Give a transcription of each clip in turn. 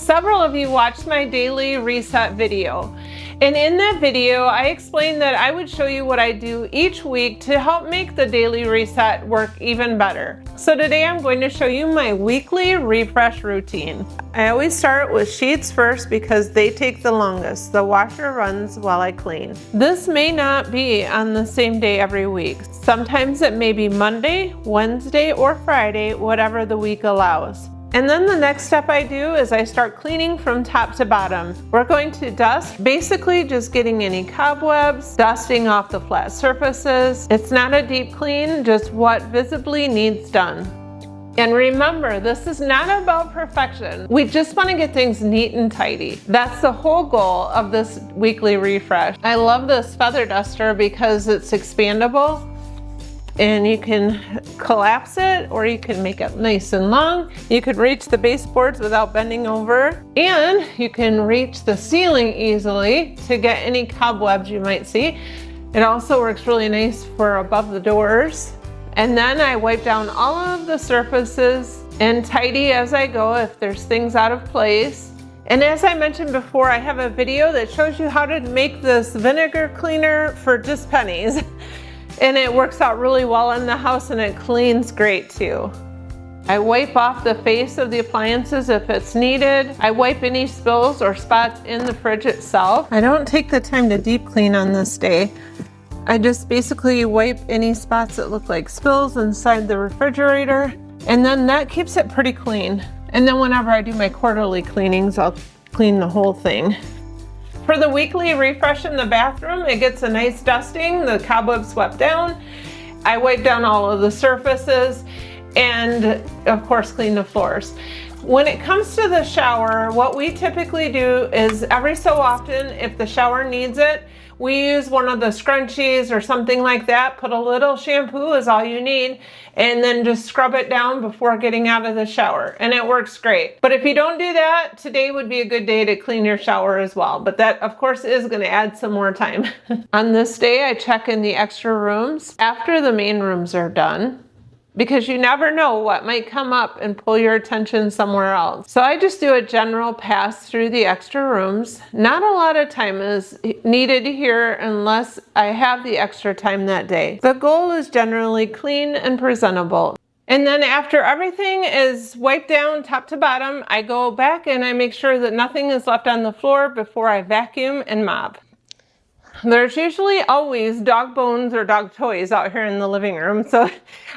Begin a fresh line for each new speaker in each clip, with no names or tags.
Several of you watched my daily reset video. And in that video, I explained that I would show you what I do each week to help make the daily reset work even better. So today I'm going to show you my weekly refresh routine. I always start with sheets first because they take the longest. The washer runs while I clean. This may not be on the same day every week. Sometimes it may be Monday, Wednesday, or Friday, whatever the week allows. And then the next step I do is I start cleaning from top to bottom. We're going to dust, basically just getting any cobwebs, dusting off the flat surfaces. It's not a deep clean, just what visibly needs done. And remember, this is not about perfection. We just want to get things neat and tidy. That's the whole goal of this weekly refresh. I love this feather duster because it's expandable. And you can collapse it or you can make it nice and long. You could reach the baseboards without bending over, and you can reach the ceiling easily to get any cobwebs you might see. It also works really nice for above the doors. And then I wipe down all of the surfaces and tidy as I go if there's things out of place. And as I mentioned before, I have a video that shows you how to make this vinegar cleaner for just pennies. And it works out really well in the house and it cleans great too. I wipe off the face of the appliances if it's needed. I wipe any spills or spots in the fridge itself. I don't take the time to deep clean on this day. I just basically wipe any spots that look like spills inside the refrigerator, and then that keeps it pretty clean. And then whenever I do my quarterly cleanings, I'll clean the whole thing. For the weekly refresh in the bathroom, it gets a nice dusting, the cobwebs swept down. I wipe down all of the surfaces and of course clean the floors. When it comes to the shower, what we typically do is every so often, if the shower needs it, we use one of the scrunchies or something like that. Put a little shampoo is all you need, and then just scrub it down before getting out of the shower, and it works great. But if you don't do that, today would be a good day to clean your shower as well. But that, of course, is going to add some more time. On this day, I check in the extra rooms after the main rooms are done, because you never know what might come up and pull your attention somewhere else. So I just do a general pass through the extra rooms. Not a lot of time is needed here unless I have the extra time that day. The goal is generally clean and presentable. And then after everything is wiped down top to bottom, I go back and I make sure that nothing is left on the floor before I vacuum and mop. There's usually always dog bones or dog toys out here in the living room, so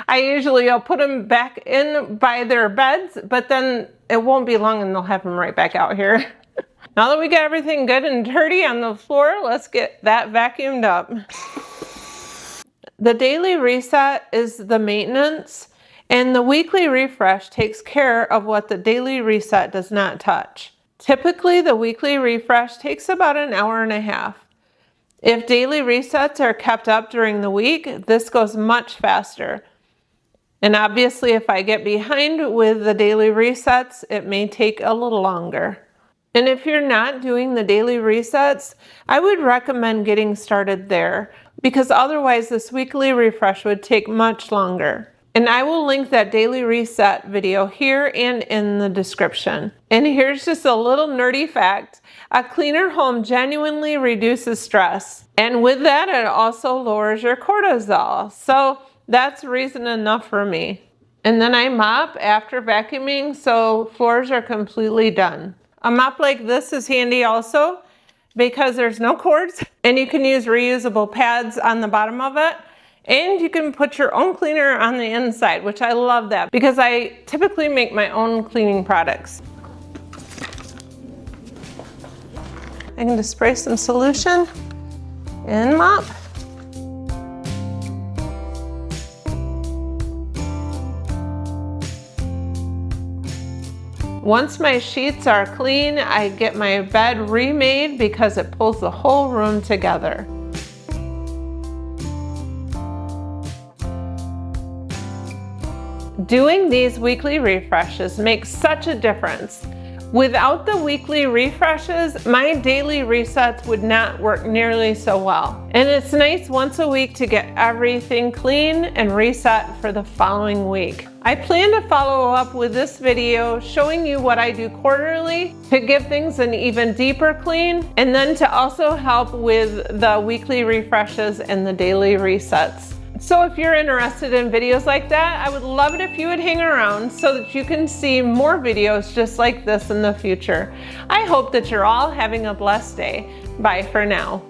I'll put them back in by their beds, but then it won't be long and they'll have them right back out here. Now that we got everything good and dirty on the floor, let's get that vacuumed up. The daily reset is the maintenance, and the weekly refresh takes care of what the daily reset does not touch. Typically, the weekly refresh takes about an hour and a half. If daily resets are kept up during the week, this goes much faster. And obviously, if I get behind with the daily resets, it may take a little longer. And if you're not doing the daily resets, I would recommend getting started there, because otherwise this weekly refresh would take much longer. And I will link that daily reset video here and in the description. And here's just a little nerdy fact. A cleaner home genuinely reduces stress. And with that, it also lowers your cortisol. So that's reason enough for me. And then I mop after vacuuming, so floors are completely done. A mop like this is handy also because there's no cords, and you can use reusable pads on the bottom of it. And you can put your own cleaner on the inside, which I love that because I typically make my own cleaning products. I can just spray some solution and mop. Once my sheets are clean, I get my bed remade because it pulls the whole room together. Doing these weekly refreshes makes such a difference. Without the weekly refreshes, my daily resets would not work nearly so well. And it's nice once a week to get everything clean and reset for the following week. I plan to follow up with this video showing you what I do quarterly to give things an even deeper clean, and then to also help with the weekly refreshes and the daily resets. So if you're interested in videos like that, I would love it if you would hang around so that you can see more videos just like this in the future. I hope that you're all having a blessed day. Bye for now.